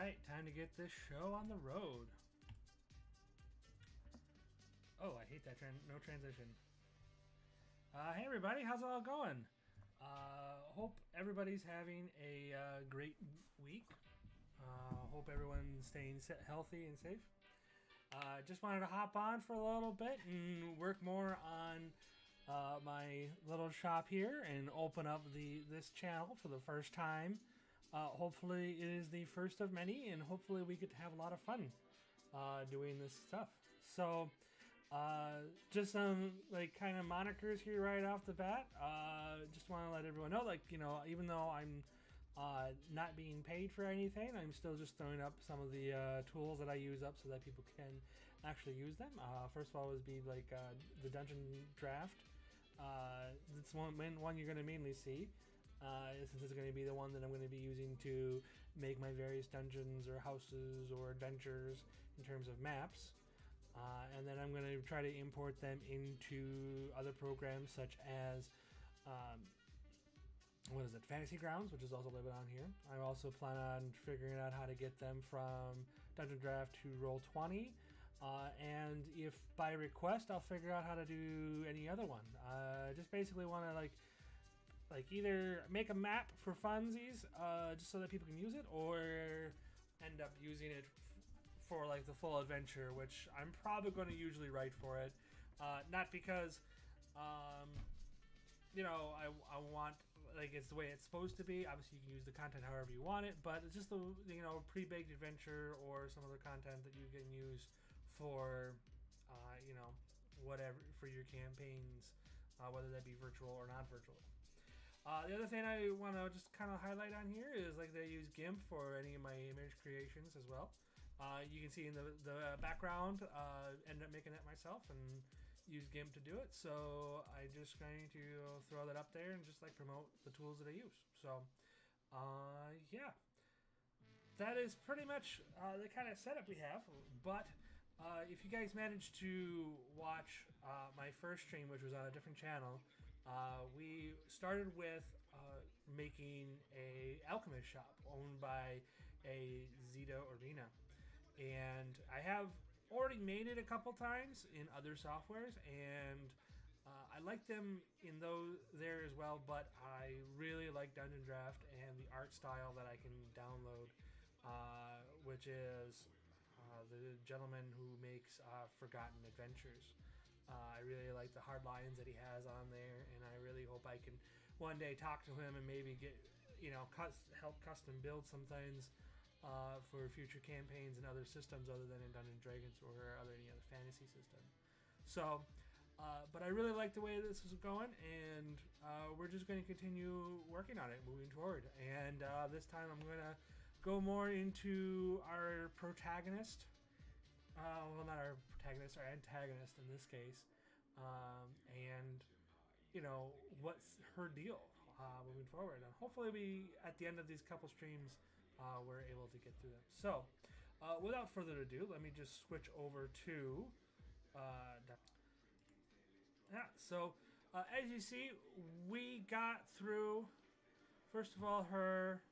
right, time to get this show on the road. Oh, I hate that no transition. Hey everybody, how's it all going? Hope everybody's having a great week. Hope everyone's staying healthy and safe. Just wanted to hop on for a little bit and work more on my little shop here and open up this channel for the first time. Hopefully it is the first of many, and hopefully we get to have a lot of fun doing this stuff. So just some kind of monikers here right off the bat. Just want to let everyone know, even though I'm not being paid for anything, I'm still just throwing up some of the tools that I use up so that people can actually use them. First of all would be the dungeon draft. That's one you're going to mainly see, since it's going to be the one that I'm going to be using to make my various dungeons or houses or adventures in terms of maps. And then I'm going to try to import them into other programs such as Fantasy Grounds, which is also labeled on here. I also plan on figuring out how to get them from Dungeon Draft to Roll20. And if by request, I'll figure out how to do any other one. Just basically want to either make a map for funsies, just so that people can use it, or end up using it for the full adventure, which I'm probably going to usually write for it. Not because I want it's the way it's supposed to be. Obviously you can use the content however you want it, but it's just the pre-baked adventure or some other content that you can use for whatever for your campaigns, whether that be virtual or non-virtual. The other thing I want to just kind of highlight on here is they use GIMP for any of my image creations as well. You can see in the background, ended up making that myself and use GIMP to do it. So I'm just going to throw that up there and just promote the tools that I use. So yeah, that is pretty much the kind of setup we have. But if you guys managed to watch my first stream, which was on a different channel, we started with making a alchemist shop owned by a Zeta arena. And I have already made it a couple times in other softwares, and I like them in those there as well, but I really like Dungeon Draft and the art style that I can download, which is the gentleman who makes Forgotten Adventures. I really like the hard lines that he has on there, and I really hope I can one day talk to him and maybe get help custom build some things for future campaigns and other systems other than in Dungeons & Dragons or any other fantasy system. So, but I really like the way this is going, and we're just going to continue working on it moving forward. And this time I'm going to go more into our protagonist. Well, not our protagonist, our antagonist in this case. And, what's her deal moving forward. And hopefully at the end of these couple streams, we're able to get through them. So, without further ado, let me just switch over to... so, as you see, we got through, first of all, her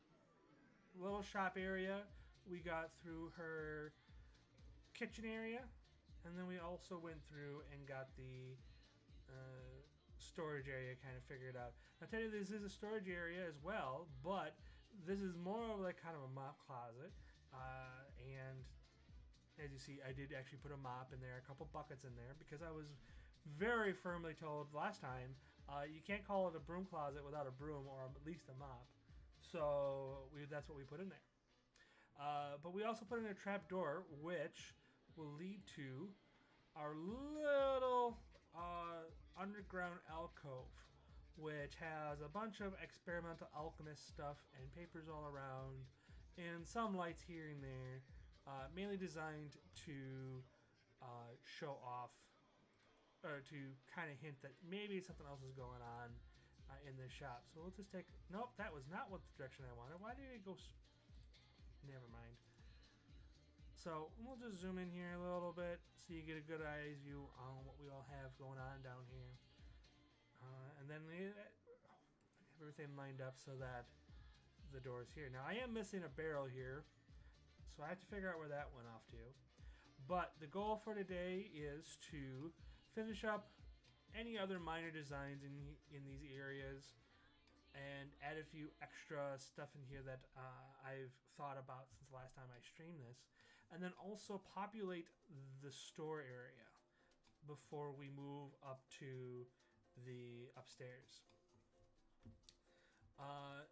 little shop area. We got through her kitchen area, and then we also went through and got the storage area kind of figured out. I'll tell you, this is a storage area as well, but this is more of kind of a mop closet, and as you see, I did actually put a mop in there, a couple buckets in there, because I was very firmly told last time you can't call it a broom closet without a broom or at least a mop. So that's what we put in there. But we also put in a trap door, which will lead to our little underground alcove, which has a bunch of experimental alchemist stuff and papers all around, and some lights here and there, mainly designed to show off, or to kind of hint that maybe something else is going on in this shop. So we'll just take... Nope, that was not what the direction I wanted. Why did it go... Never mind. So we'll just zoom in here a little bit so you get a good eyes view on what we all have going on down here. And then we have everything lined up so that the door is here. Now I am missing a barrel here, So I have to figure out where that went off to. But the goal for today is to finish up any other minor designs in these areas and add a few extra stuff in here that I've thought about since the last time I streamed this. And then also populate the store area before we move up to the upstairs.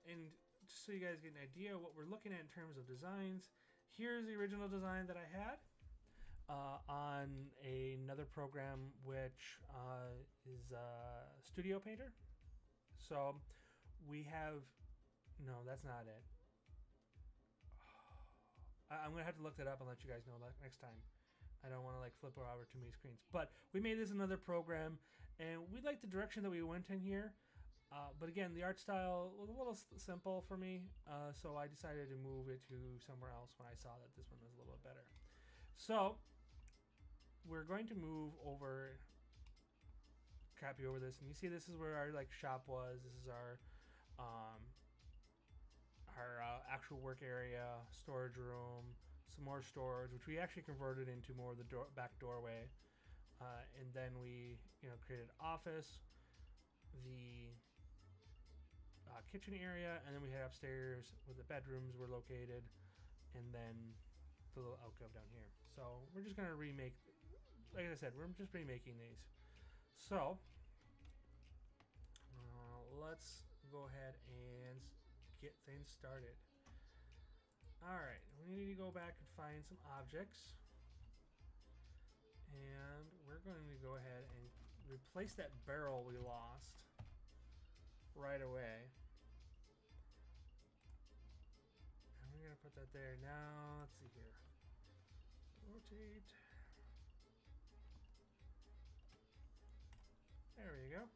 And just so you guys get an idea of what we're looking at in terms of designs, here's the original design that I had on another program, which is Studio Painter. So we have, no, that's not it. I'm gonna have to look that up and let you guys know that next time. I don't want to like flip over too many screens. But we made this another program, and we like the direction that we went in here. But again, the art style was a little simple for me, so I decided to move it to somewhere else when I saw that this one was a little bit better. So we're going to move over, copy over this, and you see this is where our like shop was. This is our actual work area, storage room, some more storage, which we actually converted into more of the back doorway, and then we created office, the kitchen area, and then we had upstairs where the bedrooms were located, and then the little alcove down here. So we're just gonna remake, like I said, we're just remaking these. So let's go ahead and get things started. Alright, we need to go back and find some objects, and we're going to go ahead and replace that barrel we lost right away. And we're going to put that there. Now, let's see here. Rotate. There we go.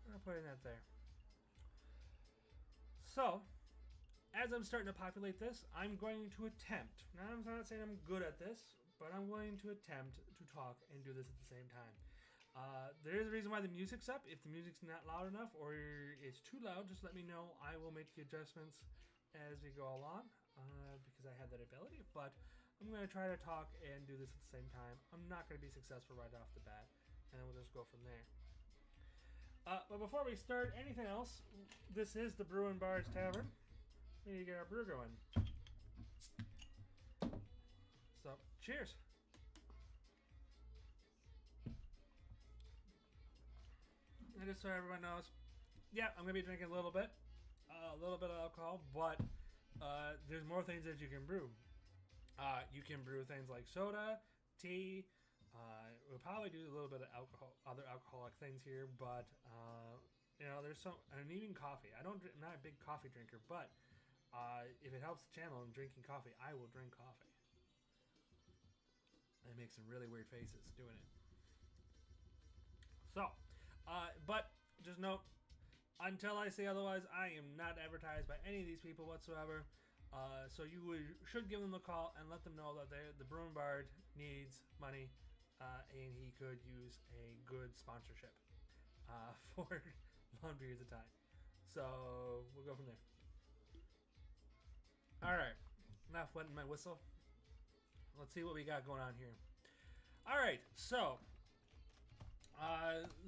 I'm putting that there. So, as I'm starting to populate this, I'm going to attempt. Now, I'm not saying I'm good at this, but I'm going to attempt to talk and do this at the same time. There is a reason why the music's up. If the music's not loud enough or it's too loud, just let me know. I will make the adjustments as we go along because I have that ability. But I'm going to try to talk and do this at the same time. I'm not going to be successful right off the bat, and then we'll just go from there. But before we start anything else, this is the Brew'N Tavern. We need to get our brew going. So, cheers. And just so everyone knows, yeah, I'm going to be drinking a little bit of alcohol, but there's more things that you can brew. You can brew things like soda, tea. We'll probably do a little bit of other alcoholic things here, but there's and even coffee. I'm not a big coffee drinker, but if it helps the channel in drinking coffee, I will drink coffee. I make some really weird faces doing it. So, but just note, until I say otherwise, I am not advertised by any of these people whatsoever. So you should give them a call and let them know that the Brew'N needs money. And he could use a good sponsorship for long periods of time. So we'll go from there. Alright, enough wetting my whistle. Let's see what we got going on here. Alright, so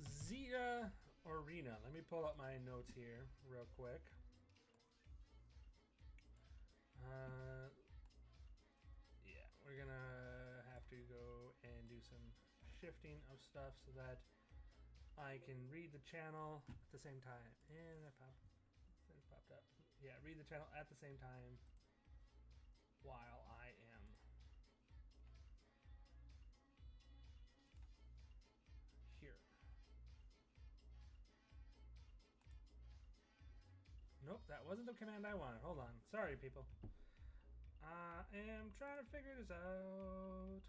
Zeta Arena. Let me pull up my notes here real quick. Yeah, we're gonna have to go and do some shifting of stuff so that I can read the channel at the same time. And that popped up. Yeah, read the channel at the same time while I am here. Nope, that wasn't the command I wanted. Hold on. Sorry, people. I am trying to figure this out.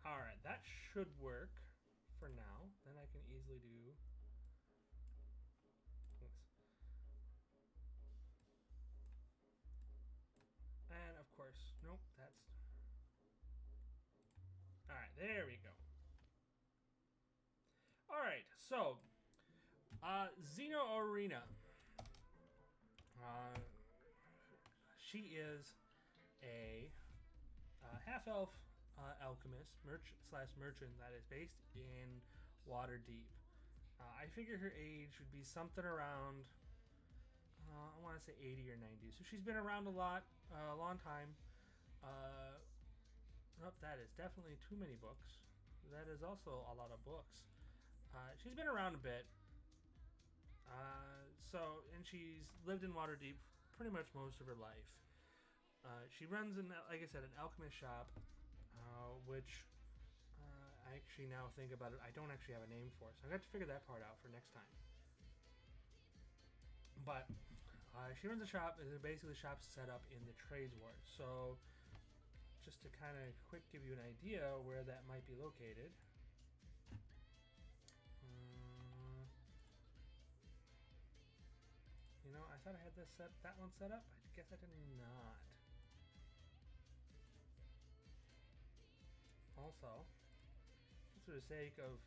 Alright, that should work for now. Then I can easily do this. And of course, nope, that's... Alright, there we go. Alright, So, Xeno Arena. Uh, she is a half-elf alchemist, merchant that is based in Waterdeep. I figure her age would be something around, I want to say 80 or 90. So she's been around a lot, a long time. That is definitely too many books. That is also a lot of books. She's been around a bit. And she's lived in Waterdeep pretty much most of her life. She runs, like I said, an alchemist shop, which I actually now think about it, I don't actually have a name for it, so I got to figure that part out for next time. But she runs a shop, and basically the shop's set up in the trades ward. So just to kind of quick give you an idea where that might be located. I thought I had that one set up. I guess I did not. Also, just for the sake of,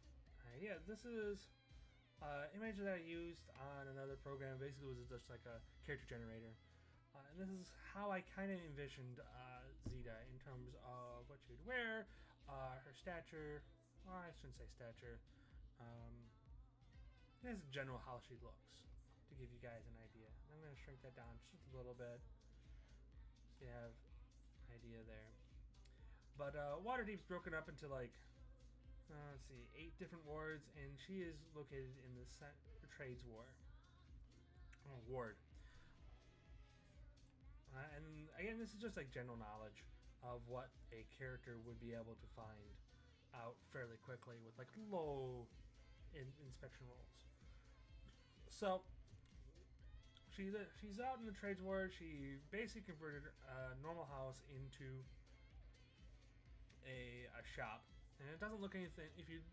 this is image that I used on another program. Basically, it was just like a character generator. And this is how I kind of envisioned Zeta in terms of what she'd wear, her stature. Well, I shouldn't say stature. Just general how she looks, to give you guys an idea. I'm going to shrink that down just a little bit so you have an idea there. But Waterdeep's broken up into let's see, 8 different wards, and she is located in the trades ward. And again, this is just like general knowledge of what a character would be able to find out fairly quickly with like low inspection rolls. So she's out in the trades ward. She basically converted a normal house into a shop, and it doesn't look anything. If you're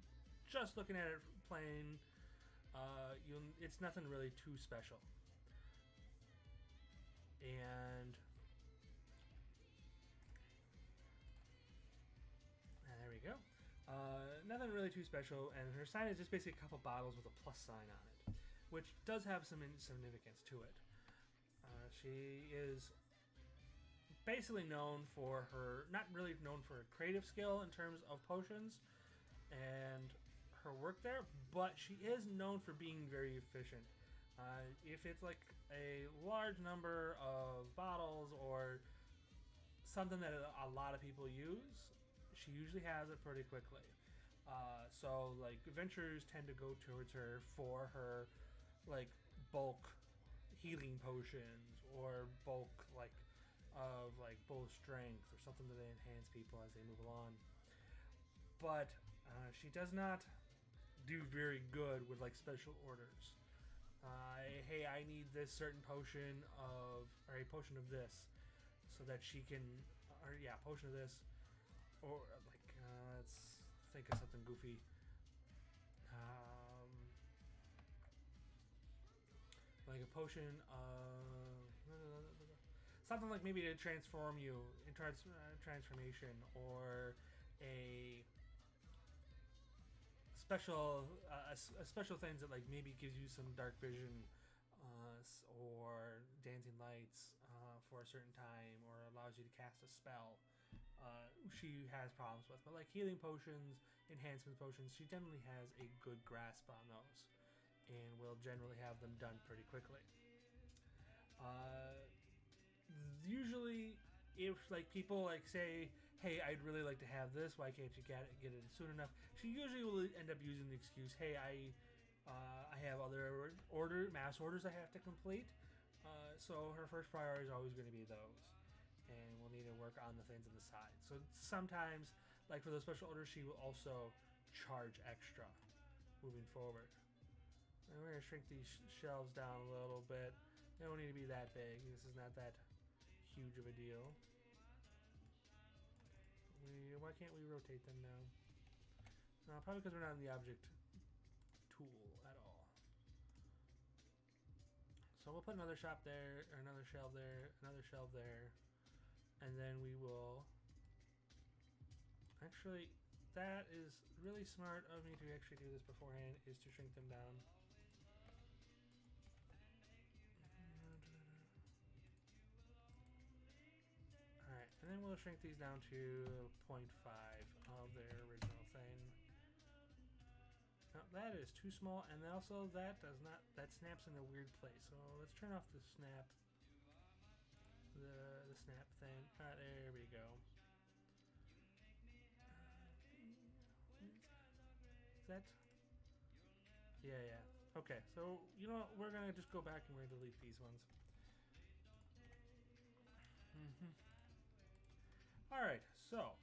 just looking at it plain, it's nothing really too special. And there we go. Nothing really too special, and her sign is just basically a couple bottles with a plus sign on it, which does have some significance to it. She is basically known for not really known for her creative skill in terms of potions and her work there, but she is known for being very efficient. If it's like a large number of bottles or something that a lot of people use, she usually has it pretty quickly. So like adventurers tend to go towards her for her like bulk healing potions or bulk bull strength or something that enhance people as they move along. But she does not do very good with like special orders. Hey, I need this certain potion or a potion of this, so that she can, potion of this, or like let's think of something goofy. Like a potion of something like maybe to transform you in transformation, or a special things that like maybe gives you some dark vision or dancing lights for a certain time, or allows you to cast a spell. She has problems with, but like healing potions, enhancement potions, she generally has a good grasp on those, and will generally have them done pretty quickly. Usually, if like people like say, "Hey, I'd really like to have this. Why can't you get it soon enough?" She usually will end up using the excuse, "Hey, I have other mass orders I have to complete." So her first priority is always going to be those, and we'll need to work on the things on the side. So sometimes, like for those special orders, she will also charge extra moving forward. And we're going to shrink these shelves down a little bit. They don't need to be that big. This is not that huge of a deal. Why can't we rotate them now? No, probably because we're not in the object tool at all. So we'll put another shop there, or another shelf there, another shelf there, and then we will actually, that is really smart of me to actually do this beforehand, is to shrink them down. Alright, and then we'll shrink these down to 0.5 of their original thing. No, that is too small, and also that does not, that snaps in a weird place. So let's turn off the snap, the snap thing. There we go. Is that? Yeah. Okay, so you know what? We're gonna just go back and we're gonna delete these ones. Alright, so.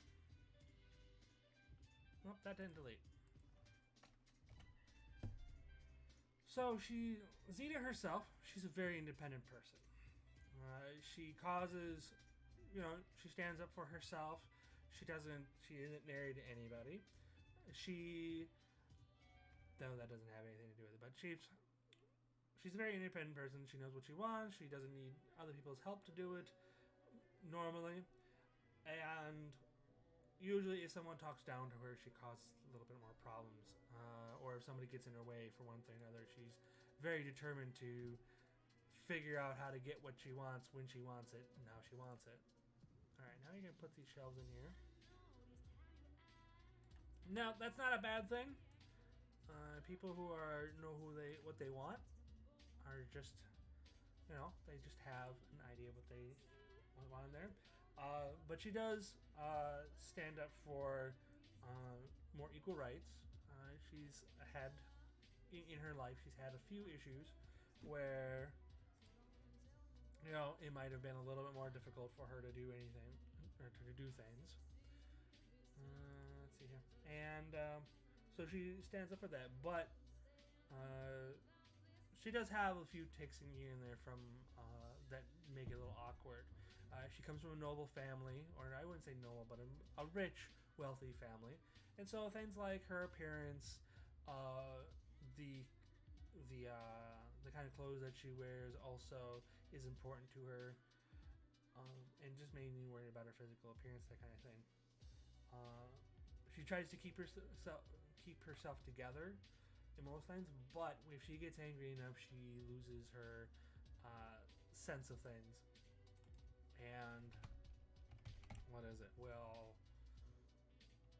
Nope, that didn't delete. So Zeta herself, she's a very independent person. She causes, she stands up for herself. She isn't married to anybody. No, that doesn't have anything to do with it, but she's a very independent person. She knows what she wants. She doesn't need other people's help to do it normally. And usually if someone talks down to her, she causes a little bit more problems. Or if somebody gets in her way for one thing or another, she's very determined to figure out how to get what she wants when she wants it and how she wants it. Alright, now you're going to put these shelves in here. Now, that's not a bad thing. People who know what they want are just, they just have an idea of what they want in there. But she does stand up for more equal rights. She's had, in her life, she's had a few issues where, it might have been a little bit more difficult for her to do anything, or to do things. Let's see here. And so she stands up for that, but she does have a few ticks in here and there from that make it a little awkward. She comes from a noble family, or I wouldn't say noble, but a rich, wealthy family, and so things like her appearance, the kind of clothes that she wears also is important to her, and just mainly worried about her physical appearance, that kind of thing. She tries to keep herself together in most times, but if she gets angry enough, she loses her sense of things. And what is it? Will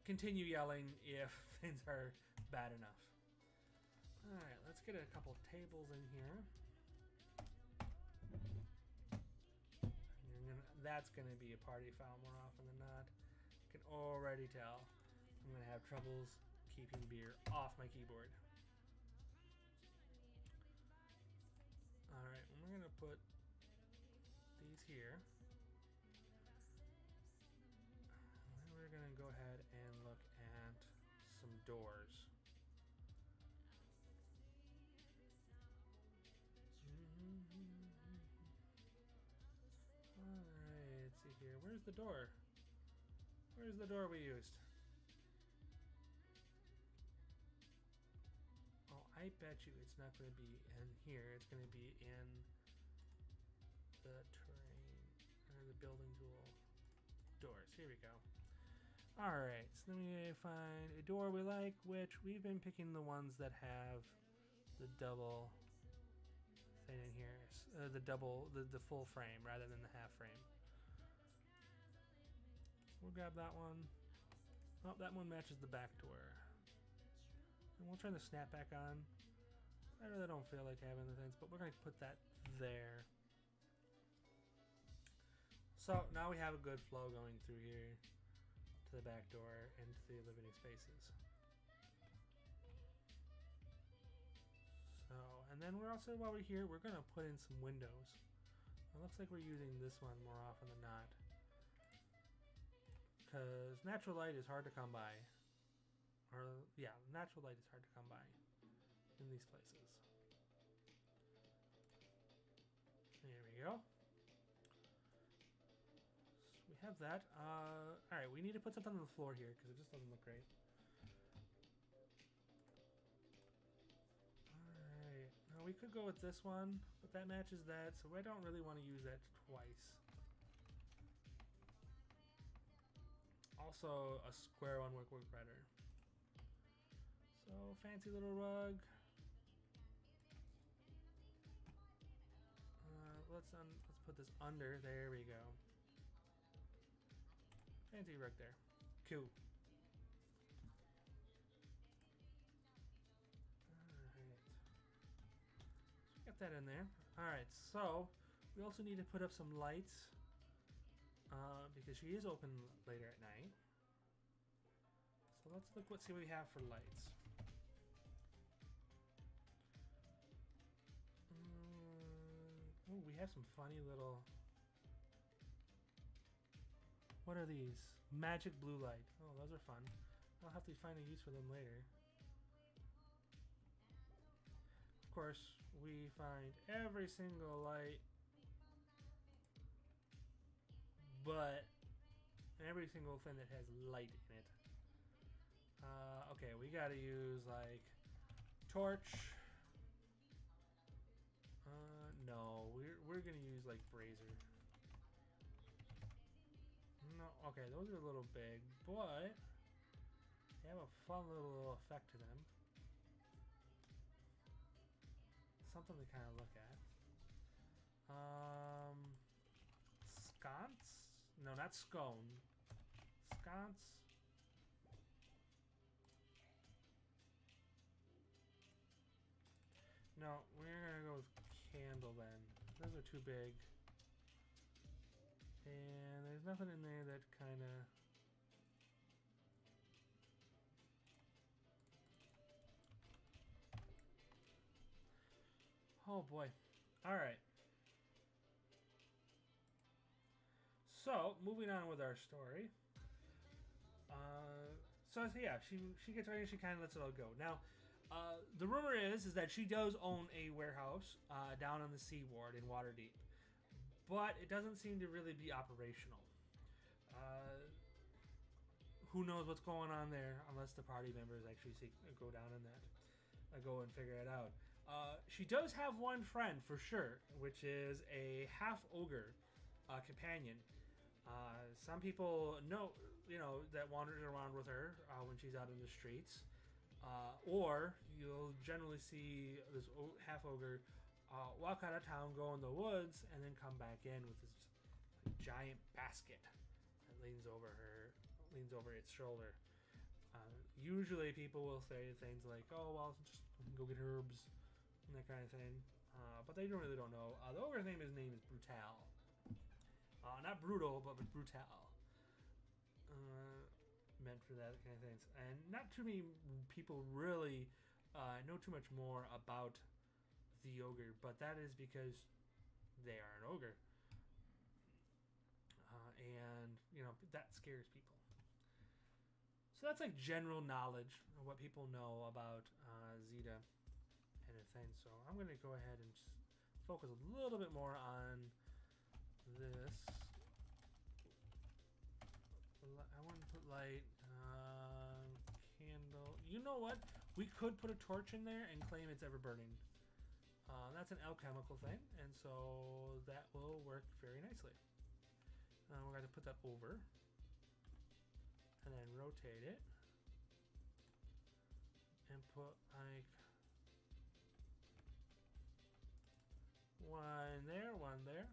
continue yelling if things are bad enough. Alright, let's get a couple tables in here. That's going to be a party foul more often than not. I can already tell. I'm going to have troubles keeping beer off my keyboard. Alright, we're going to put these here. And we're going to go ahead and look at some doors. Alright, let's see here. Where's the door? Where's the door we used? Oh, I bet you it's not going to be in here. It's going to be in the terrain, or the building tool doors. Here we go. Alright, so let me find a door we like, which we've been picking the ones that have the double thing in here. The full frame rather than the half frame. We'll grab that one. Oh, that one matches the back door. And we'll turn the snap back on. I really don't feel like having the things, but we're going to put that there. So now we have a good flow going through here to the back door and to the living spaces. So, and then we're also, while we're here, we're going to put in some windows. It looks like we're using this one more often than not, because natural light is hard to come by. Or, yeah, natural light is hard to come by in these places. There we go. So we have that. Alright, we need to put something on the floor here, because it just doesn't look great. Alright, now we could go with this one, but that matches that, so I don't really want to use that twice. also a square one would work better. So fancy little rug. Let's put this under. There we go. Fancy rug there. Cool. Alright. So get that in there. Alright, so we also need to put up some lights. Because she is open later at night. So let's see what we have for lights. Oh, we have some funny little... What are these? Magic blue light. Oh, those are fun. I'll have to find a use for them later. Of course, we find every single light, but every single thing that has light in it. Okay, we gotta use like torch. No, we're gonna use like brazier. No, okay, those are a little big, but they have a fun little effect to them. Something to kind of look at. Sconce? No, not scone. Sconce. No, we're gonna go with candle then. Those are too big. And there's nothing in there that kind of... Oh boy. Alright. So, moving on with our story. So yeah, she gets ready and she kind of lets it all go. Now, the rumor is that she does own a warehouse down on the seaboard in Waterdeep. But it doesn't seem to really be operational. Who knows what's going on there unless the party members actually go down in that. Go and figure it out. She does have one friend for sure, which is a half-ogre companion. Some people know, that wanders around with her when she's out in the streets. Or you'll generally see this half-ogre walk out of town, go in the woods, and then come back in with this giant basket that leans over its shoulder. Usually people will say things like, oh, well, just go get herbs, and that kind of thing. But they really don't know. The ogre's name is Brutal. Not brutal, but Brutal. Meant for that kind of things. And not too many people really know too much more about the ogre, but that is because they are an ogre. And, that scares people. So that's like general knowledge of what people know about Zeta and her thing. So I'm going to go ahead and just focus a little bit more on this. I want to put light, candle. You know what? We could put a torch in there and claim it's ever burning. That's an alchemical thing, and so that will work very nicely. We're going to put that over and then rotate it and put like one there, one there.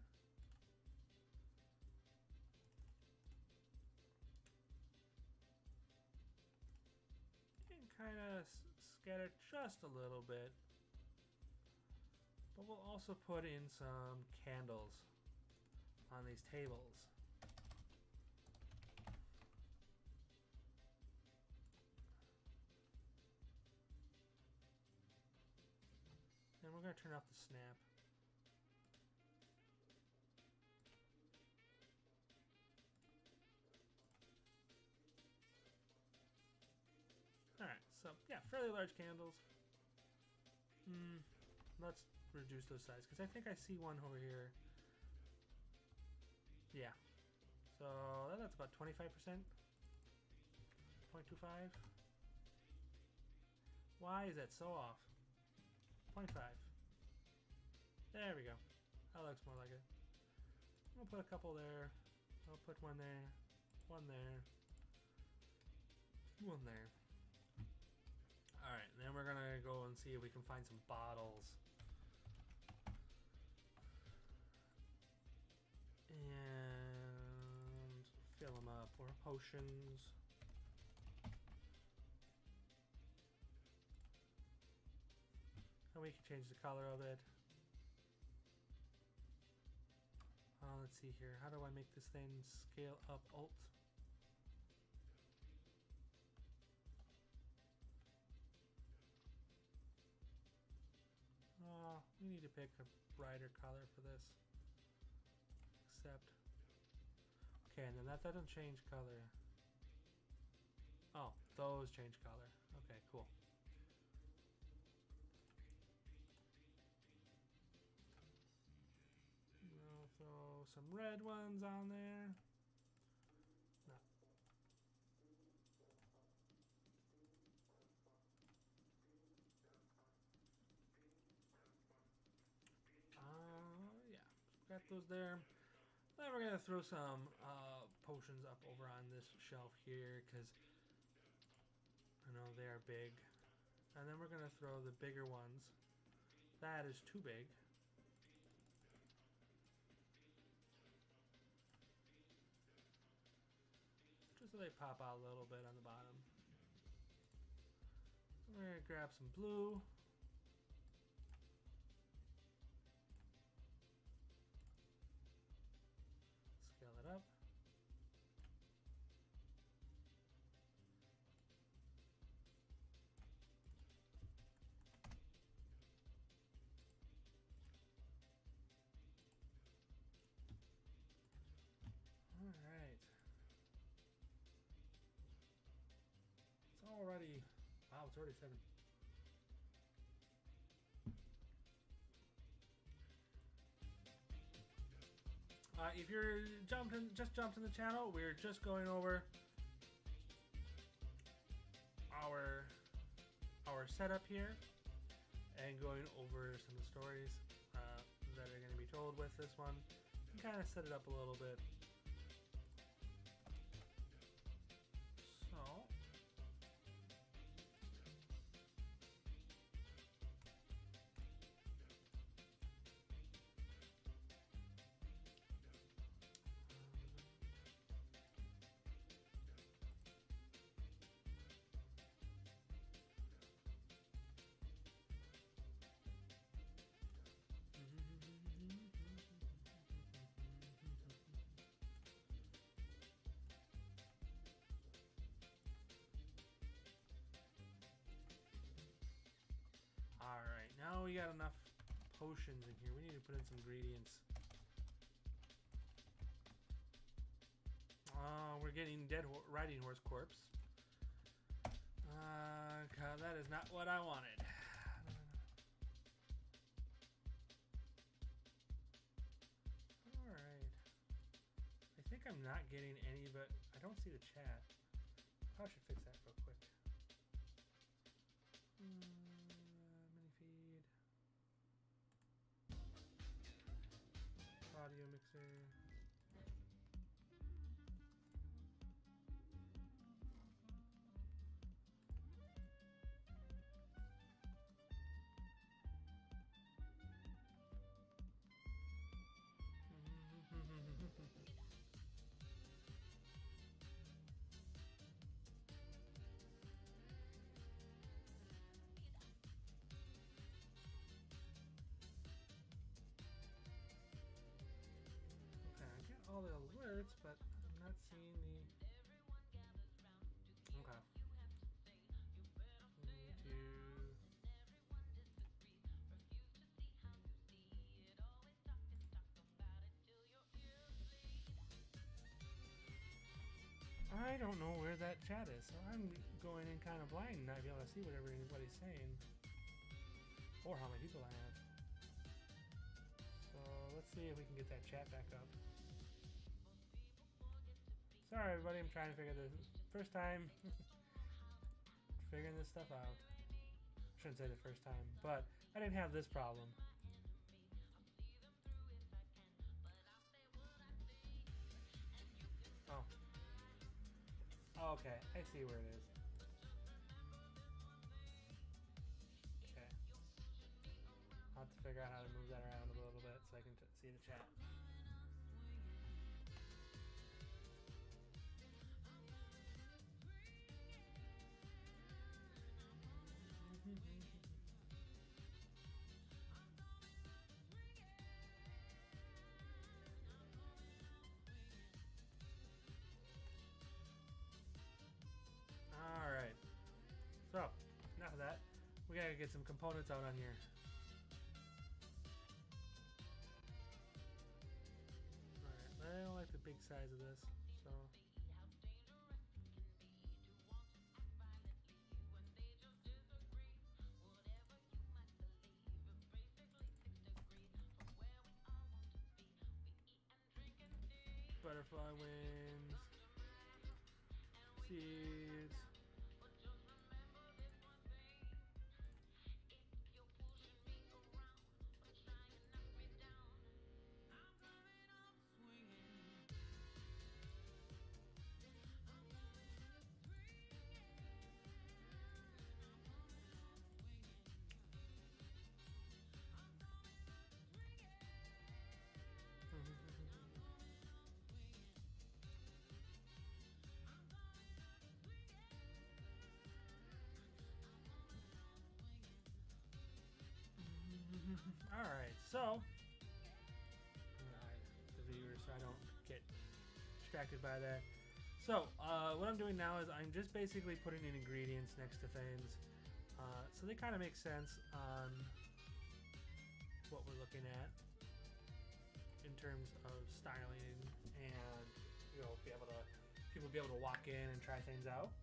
And kind of scatter just a little bit. But we'll also put in some candles on these tables. And we're going to turn off the snap. Alright, so yeah, fairly large candles. Let's reduce those sizes because I think I see one over here. Yeah. So that's about 25%. 0.25. Why is that so off? 0.5. There we go. That looks more like it. I'll put a couple there. I'll put one there. One there. One there. Alright, then we're gonna go and see if we can find some bottles. And fill them up. Or potions. And we can change the color of it. Let's see here. How do I make this thing scale up? Alt. We need to pick a brighter color for this. Accept. Okay, and then that doesn't change color. Oh, those change color. Okay, cool. I'll throw some red ones on there. No. Yeah, got those there. Then we're gonna throw some potions up over on this shelf here because I know they are big. And then we're gonna throw the bigger ones. That is too big. Just so they pop out a little bit on the bottom. We're gonna grab some blue. Scale it up. All right. It's already, wow, it's already 7. If you're just jumped in the channel, we're just going over our setup here and going over some of the stories that are going to be told with this one and kind of set it up a little bit. So alright, now we got enough potions in here. We need to put in some ingredients. We're getting dead riding horse corpse. God, that is not what I wanted. Alright. I think I'm not getting any, but I don't see the chat. Probably should fix that real quick. Mini feed. Audio mixer. All the alerts, but I'm not seeing the. Okay. Need to. I don't know where that chat is, so I'm going in kind of blind, not be able to see whatever anybody's saying, or how many people I have. So let's see if we can get that chat back up. Sorry everybody, I'm trying to figure this first time figuring this stuff out. I shouldn't say the first time, but I didn't have this problem. Oh. Okay, I see where it is. get some components out on here. Alright, I don't like the big size of this, so. Butterfly wings, seeds. Alright, so the viewers, so I don't get distracted by that. So, what I'm doing now is I'm just basically putting in ingredients next to things. So they kind of make sense on what we're looking at in terms of styling, and people be able to walk in and try things out.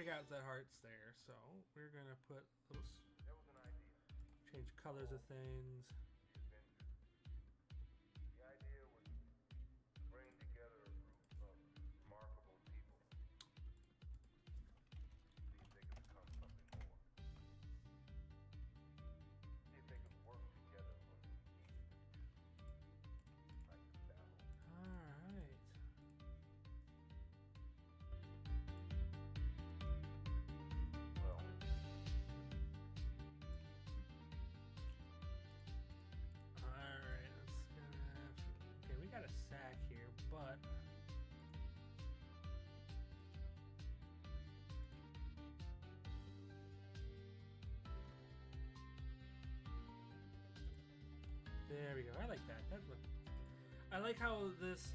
Got the hearts there, so we're gonna put those, change colors of things. The idea was to bring together a group of remarkable people. See if they could become something more. See if they could work together when we needed them. Like the battle. Alright. But there we go. I like that. I like how this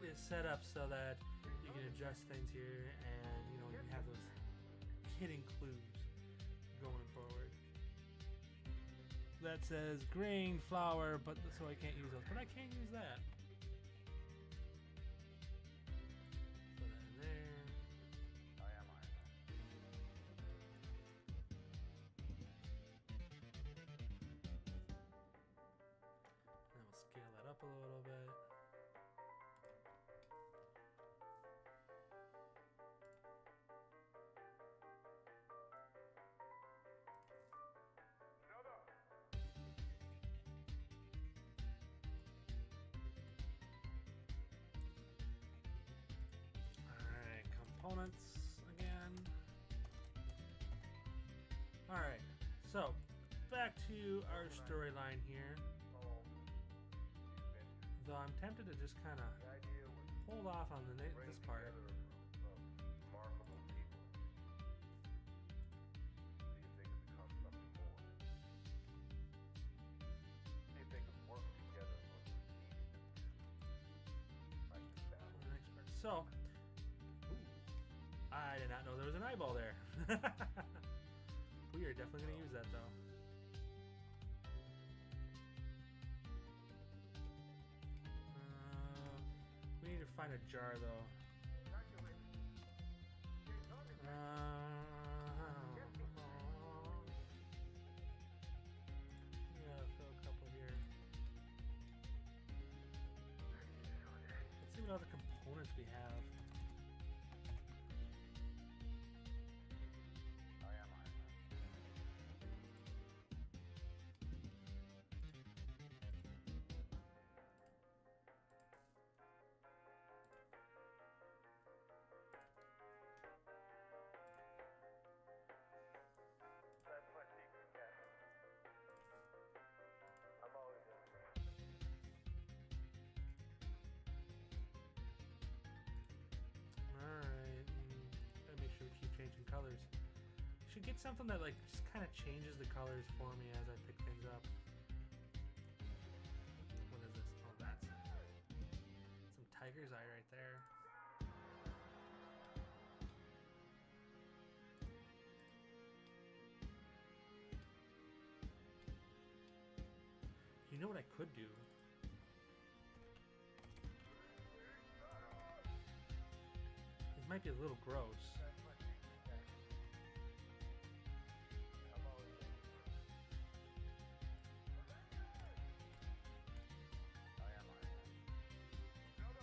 is set up so that you can adjust things here, and you have those hidden clues going forward. That says grain, flour, but so I can't use those. But I can use that. A little bit. Alright, components again. Alright, so back to our storyline here. So I'm tempted to just kind of hold off on this part. Remarkable people. See if they could become something more. See if they could work together when we needed them to. Like the battle. Next part. So, I did not know there was an eyeball there. We are definitely going to use that though. We need to find a jar though. Yeah, throw a couple here. Let's see what other components we have. Colors. Should get something that like just kind of changes the colors for me as I pick things up. Tiger's Eye right there. You know what I could do? This might be a little gross.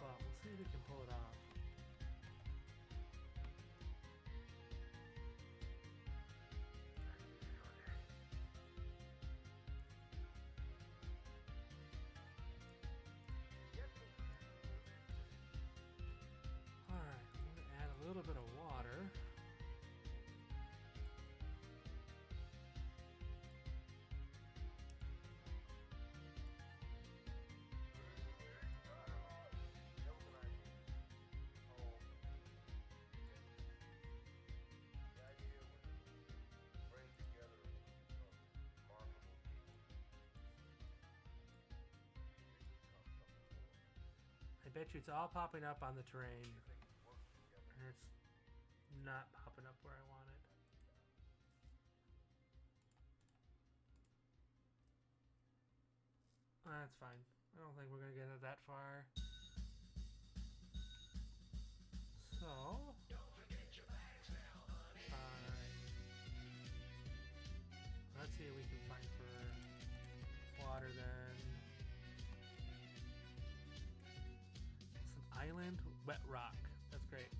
Well, we'll see if we can pull it off. Alright, I'm going to add a little bit of water. I bet you it's all popping up on the terrain. And it's not popping up where I want it. That's fine. I don't think we're going to get it that far. So... Alright. Let's see what we can find for water then. Some island wet rock. That's great.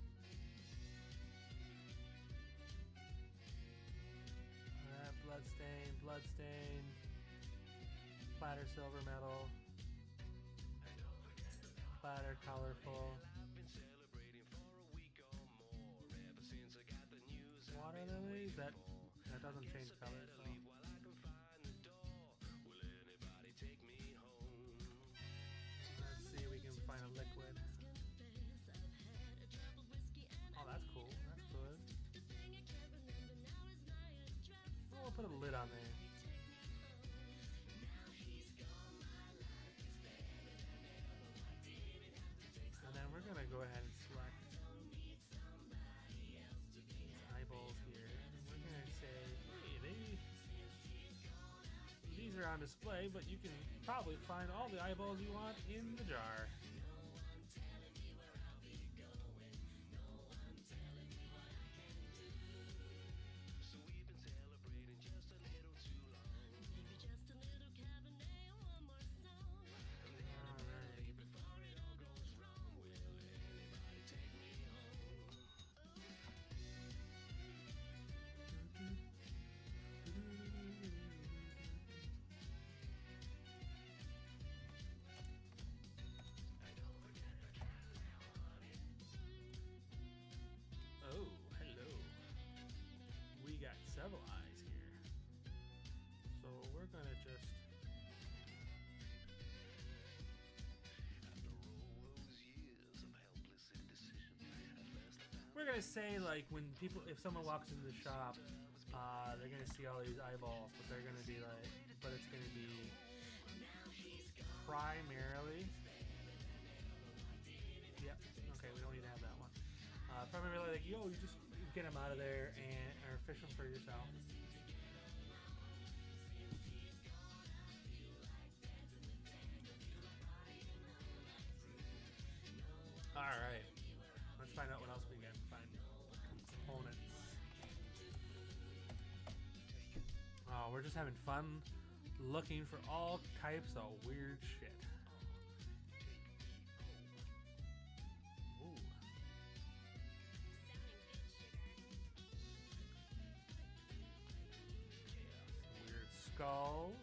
Bloodstain, bloodstain. Platter silver metal. Platter colorful. Water lilies? That doesn't change colors though. Let's see if we can find a liquid. Oh, that's cool. That's good. Oh, we'll put a lid on there. And then we're gonna go ahead and select these eyeballs here. And we're gonna say, hey, these are on display, but you can probably find all the eyeballs you want in the jar. Oh, hello. We got several eyes here. So we're gonna just... We're gonna say, like, when people, if someone walks into the shop, they're gonna see all these eyeballs, but they're gonna be like, but it's gonna be primarily... Yep, okay, we don't need to have that one. Primarily like, yo, you just get them out of there and or fish them for yourself. Alright. Let's find out what else we can find. Components. Oh, we're just having fun looking for all types of weird shit. Skulls.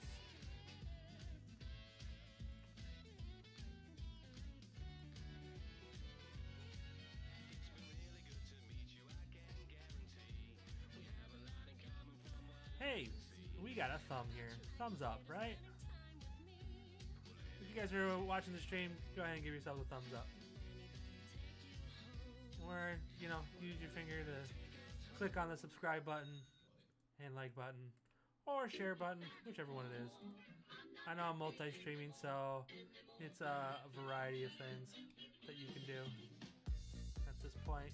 Hey, we got a thumb here. Thumbs up, right? If you guys are watching the stream, go ahead and give yourself a thumbs up. Or, you know, use your finger to click on the subscribe button and like button. Or share button, whichever one it is. I know I'm multi-streaming, so it's a variety of things. that you can do at this point.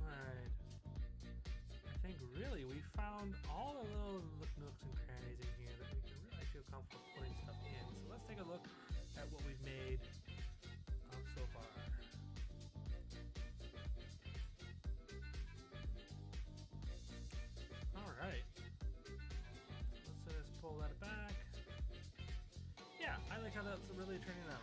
Alright. I think really we found all the little nooks and crannies in here that we can really feel comfortable putting stuff in. So let's take a look at what we've made up so far. Alright. Let's pull that back. Yeah, I like how that's really turning out.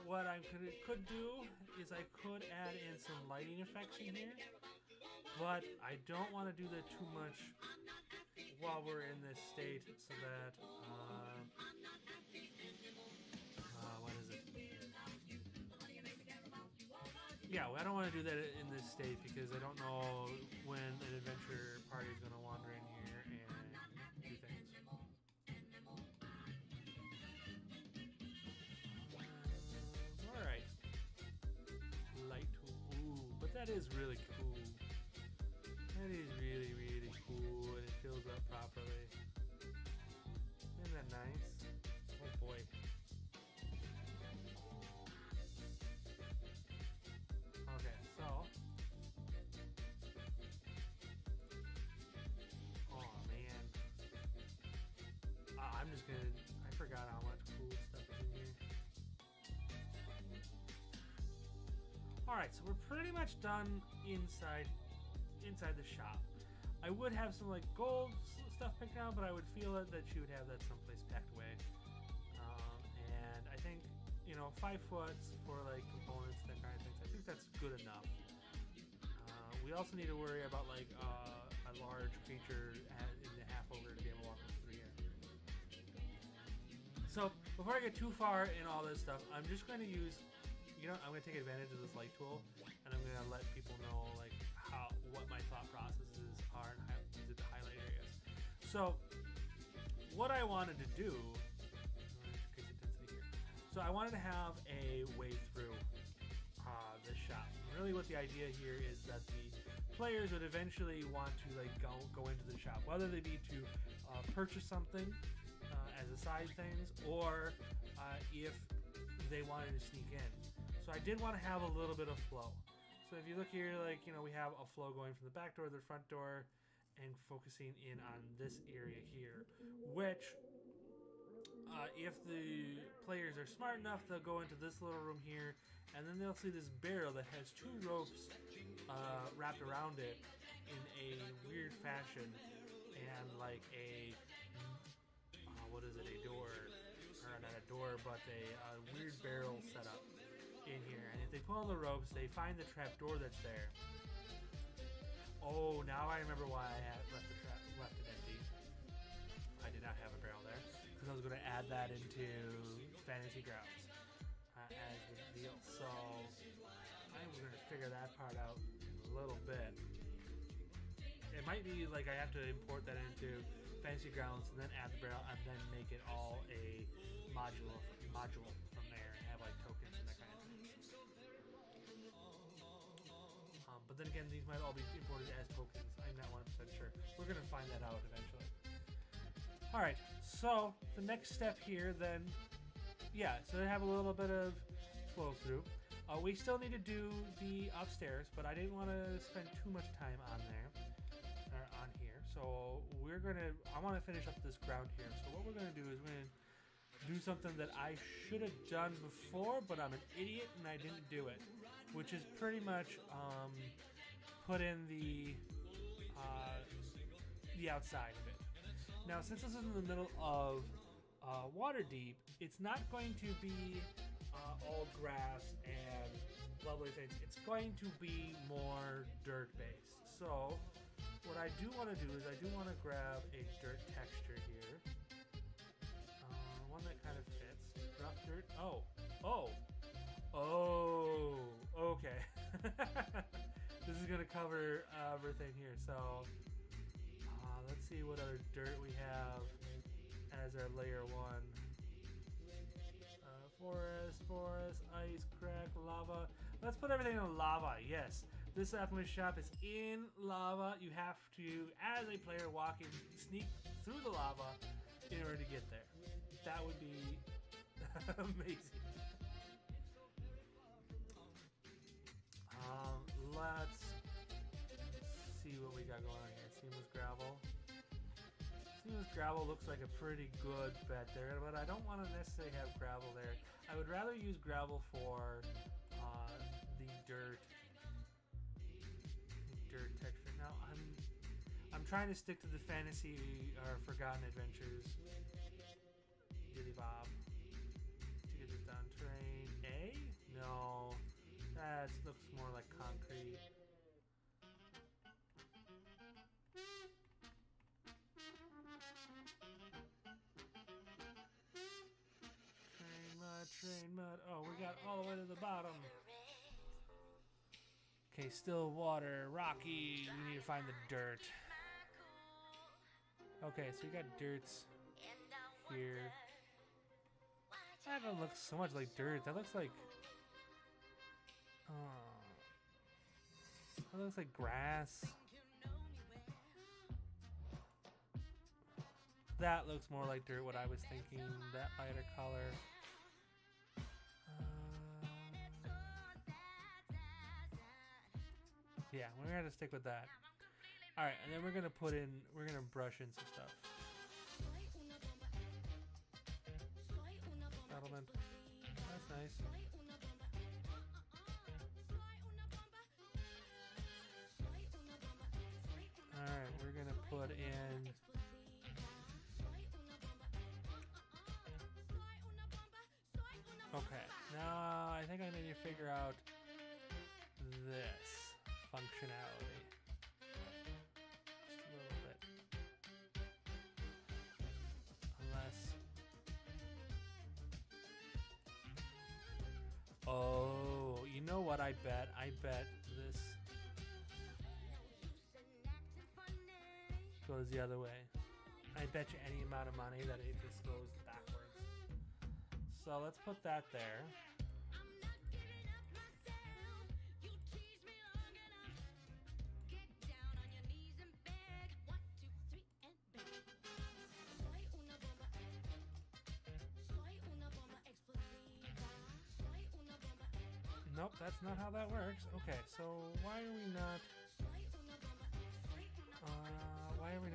What I could do is I could add in some lighting effects in here, but I don't want to do that too much while we're in this state, so that what is it? Yeah, well, I don't want to do that in this state because I don't know when an adventure party is going to wander in here and do things. Alright. Light. Ooh, but that is really cool. That is really, really cool, and it fills up properly. Isn't that nice? Oh boy. Okay, so. Oh man. I'm just gonna. I forgot how much cool stuff is in here. Alright, so we're pretty much done inside the shop. I would have some like gold stuff picked out, but I would feel that you would have that someplace packed away. And I think, 5 foot for like components, that kind of things. I think that's good enough. We also need to worry about like a large creature in the half ogre to be able to walk through here. So before I get too far in all this stuff, I'm just going to use, I'm going to take advantage of this light tool, and I'm going to let people know like what my thought processes are and use it to highlight areas. So what I wanted to do, so I wanted to have a way through this shop. Really what the idea here is that the players would eventually want to like go into the shop, whether they be to purchase something as a side things, or if they wanted to sneak in. So I did want to have a little bit of flow. So if you look here, like, we have a flow going from the back door to the front door and focusing in on this area here, which if the players are smart enough, they'll go into this little room here, and then they'll see this barrel that has 2 ropes wrapped around it in a weird fashion, and like a what is it, a door, or not a door, but a weird barrel setup in here. And if they pull the ropes, they find the trap door that's there. Oh, now I remember why I had left it empty. I did not have a barrel there because I was going to add that into Fantasy Grounds as the deal. So I'm going to figure that part out in a little bit. It might be like I have to import that into Fantasy Grounds and then add the barrel and then make it all a module from there and have like tokens and that kind of thing. But then again, these might all be imported as tokens. I'm not 100% sure. We're going to find that out eventually. Alright, so the next step here then, so they have a little bit of flow through. We still need to do the upstairs, but I didn't want to spend too much time on there, or on here. So I want to finish up this ground here. So what we're going to do is we're going to do something that I should have done before, but I'm an idiot and I didn't do it, which is pretty much put in the outside of it. Now, since this is in the middle of Waterdeep, it's not going to be all grass and lovely things. It's going to be more dirt based. So what I do want to do is I do want to grab a dirt texture here. One that kind of fits. Rough dirt. Okay. This is going to cover everything here. So let's see what other dirt we have as our layer 1. Forest, ice, crack, lava. Let's put everything in lava. Yes, This alchemist shop is in lava. You have to, as a player, walk in, sneak through the lava in order to get there. That would be amazing. Let's see what we got going on here. Seamless gravel. Seamless gravel looks like a pretty good bet there, but I don't want to necessarily have gravel there. I would rather use gravel for the dirt texture. Now I'm trying to stick to the fantasy or Forgotten Adventures. Giddy Bob. To get this done, terrain A? No, that looks more like concrete. Train mud. Oh, we got all the way to the bottom. Okay, still water, rocky. We need to find the dirt. Okay, so we got dirts here. That doesn't look so much like dirt. That looks like... that looks like grass. That looks more like dirt, what I was thinking. That lighter color. Yeah, we're gonna stick with that. All right, and then we're gonna brush in some stuff. Settlement. That's nice. All right, we're gonna put in. Okay, now I think I need to figure out this functionality. Just a little bit. Unless... Oh, you know what I bet? I bet this goes the other way. I bet you any amount of money that it just goes backwards. So let's put that there. Nope, that's not how that works. Okay, so why are we not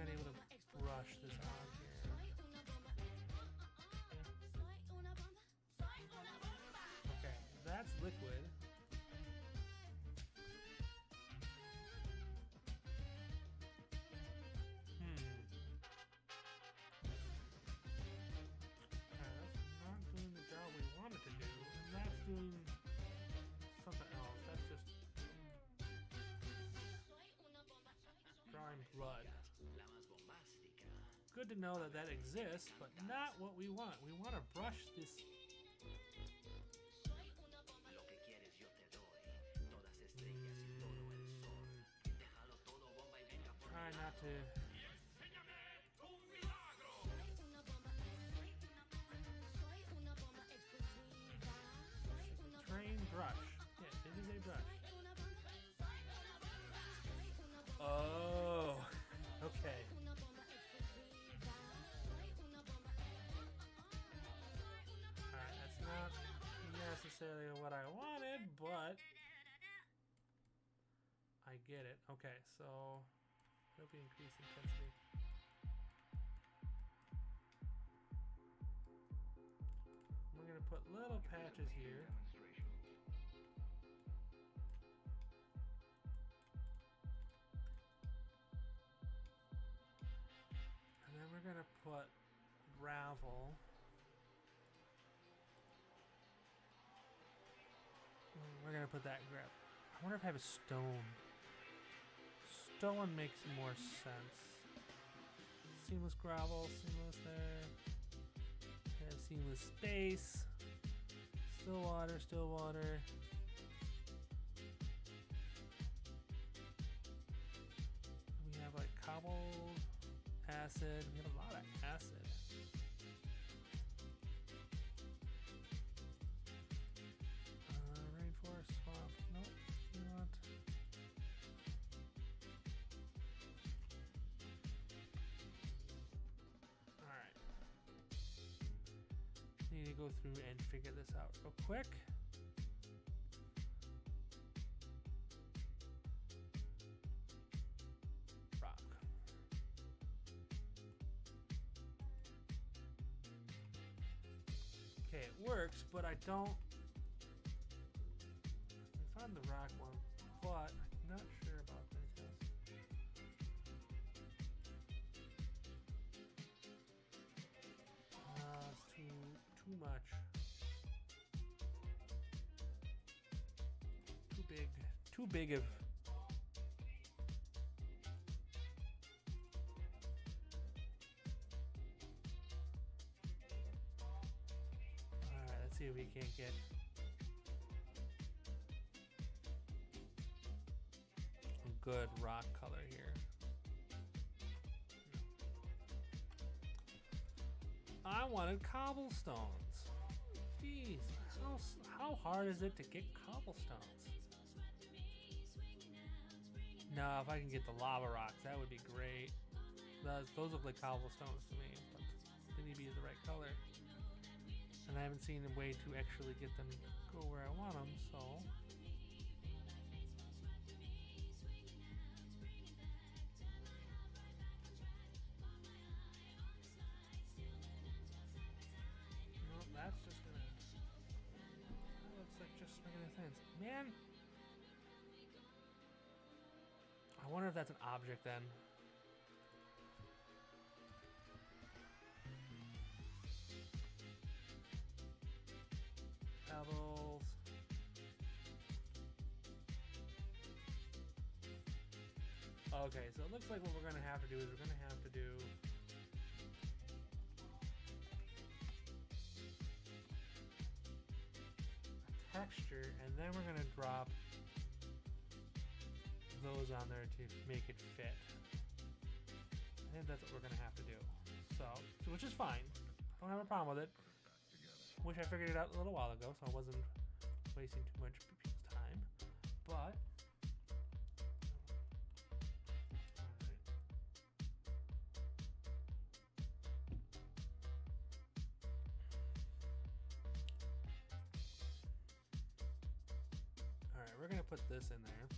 able to brush this on here? Okay, that's liquid. That's not doing the job we wanted to do, and that's doing something else. That's just drawing blood. Good to know that that exists, but not what we want. We want to brush this. Try not to. Train brush. Yes, it is a brush. Oh, okay. Alright, that's not necessarily what I wanted, but I get it. Okay, so hope we increase intensity. We're gonna put little patches here. And then we're gonna put gravel. We're gonna put that grab. I wonder if I have a stone. Stone makes more sense. Seamless gravel, seamless there. Okay, seamless space. Still water, still water. We have like cobble, acid. We have a lot of acid. Rainforest, swamp. Nope. We want need to go through and figure this out real quick. Rock. Okay, it works, but I don't. I found the rock one, but I'm not sure about this. It's too much. Too big. Too big of. Alright, let's see if we can't get. A good rock color here. I wanted cobblestones. Jeez, how hard is it to get cobblestones? No, if I can get the lava rocks, that would be great. Those look like cobblestones to me, but they need to be the right color. And I haven't seen a way to actually get them to go where I want them, so. That's just gonna. That looks like just regular things. Man! I wonder if that's an object then. Pebbles. Okay, so it looks like what we're gonna have to do is we're gonna have to do. Texture, and then we're gonna drop those on there to make it fit. I think that's what we're gonna have to do. So which is fine. I don't have a problem with it. Wish I figured it out a little while ago, so I wasn't wasting too much people's time. But we're gonna put this in there.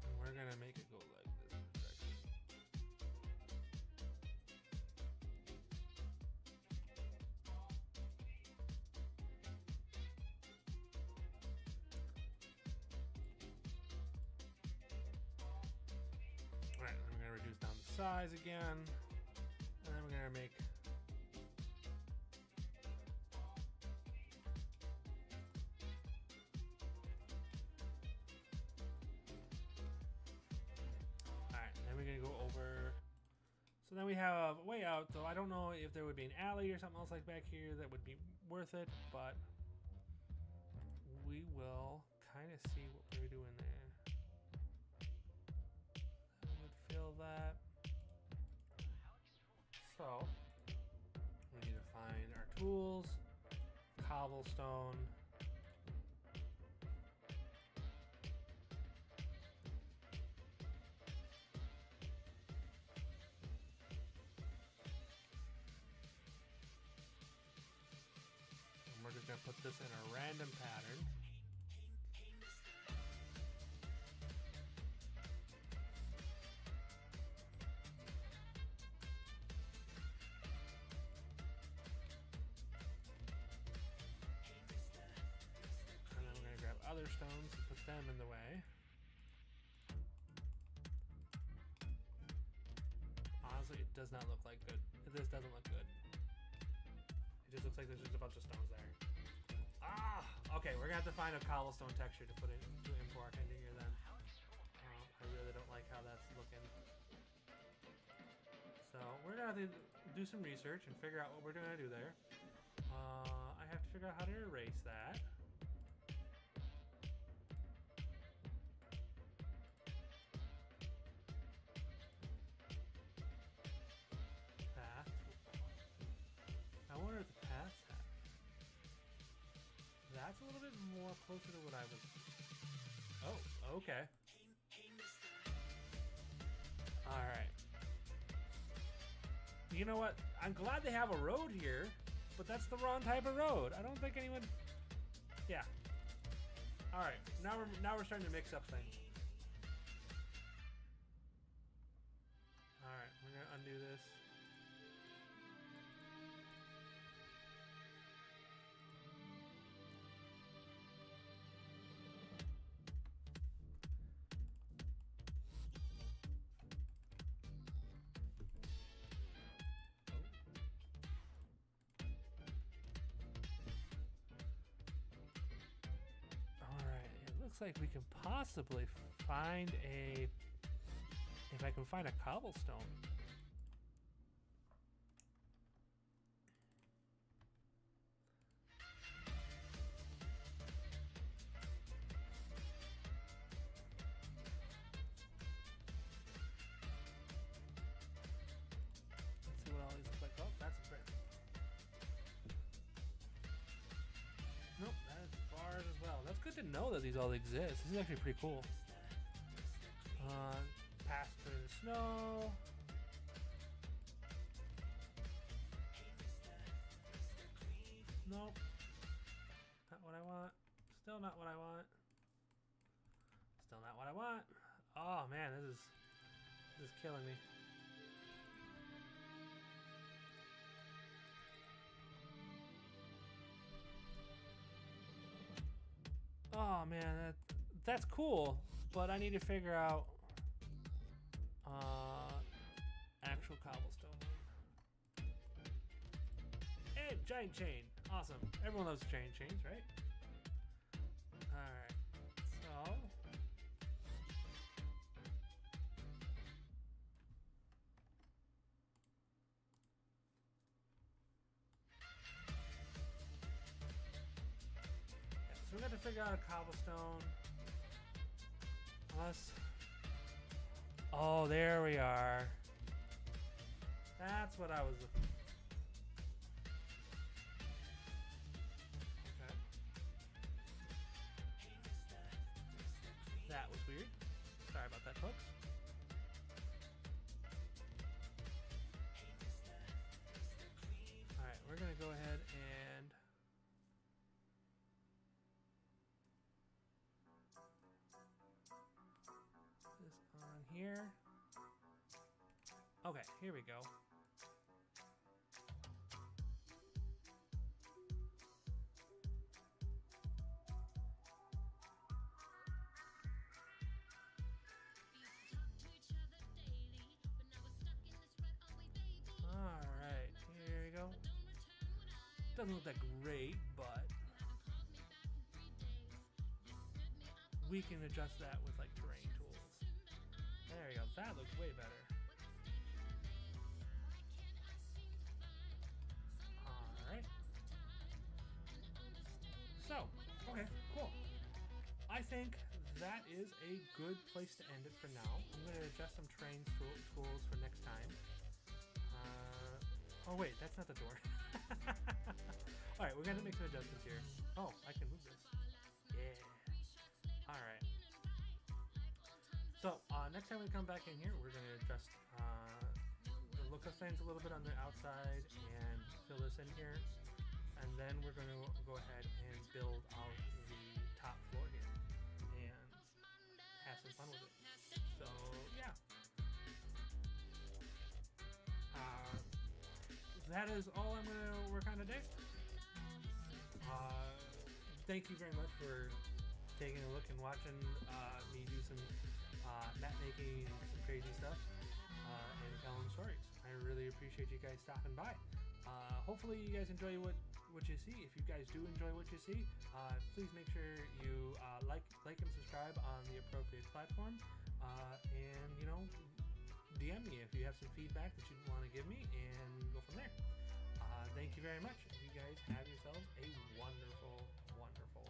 And we're gonna make it go like this direction. Alright, I'm gonna reduce down the size again, and then we're gonna make then we're gonna go over. So then we have a way out, though I don't know if there would be an alley or something else like back here that would be worth it, but we will kind of see what we're doing there. I would fill that. So we need to find our tools, cobblestone. And we're just going to put this in a random pattern. Other stones and put them in the way. Honestly, it does not look like good. This doesn't look good. It just looks like there's just a bunch of stones there. Ah! Okay, we're gonna have to find a cobblestone texture to put into our ending here then. I really don't like how that's looking. So we're gonna have to do some research and figure out what we're gonna do there. I have to figure out how to erase that. That's a little bit more closer to what I was. Oh, okay. Alright. You know what? I'm glad they have a road here, but that's the wrong type of road. I don't think anyone... Yeah. Alright, now we're starting to mix up things. Alright, we're gonna undo this. Like we can possibly find a, if I can find a cobblestone. Let's see what all these look like. Oh, that's a brick. Nope, that's bars as well. That's good to know that these all exist. This is actually pretty cool. Pass through the snow. Nope. Not what I want. Still not what I want. Still not what I want. Oh man, this is killing me. Oh man, that's cool, but I need to figure out actual cobblestone. Hey, giant chain, awesome. Everyone loves giant chains, right? All right, so we're going to figure out a cobblestone. Unless... Oh, there we are. That's what I was looking for. Okay. That was weird. Sorry about that, folks. Alright, we're going to go ahead and... here. Okay, here we go. Alright, here we go. Doesn't look that great, but we can adjust that with like terrain tools. There we go. That looks way better. Alright. So, okay, cool. I think that is a good place to end it for now. I'm going to adjust some terrain tools for next time. Oh wait, that's not the door. Alright, we're going to make some adjustments here. Oh, I can move this. Yeah. Alright. So, next time we come back in here, we're going to adjust the look of things a little bit on the outside and fill this in here. And then we're going to go ahead and build out the top floor here and have some fun with it. So, yeah. That is all I'm going to work on today. Thank you very much for taking a look and watching me do some map making and some crazy stuff and telling stories. I really appreciate you guys stopping by. Hopefully you guys enjoy what you see. If you guys do enjoy what you see, please make sure you like and subscribe on the appropriate platform, and you know, DM me if you have some feedback that you'd want to give me, and go from there. Thank you very much. You guys have yourselves a wonderful, wonderful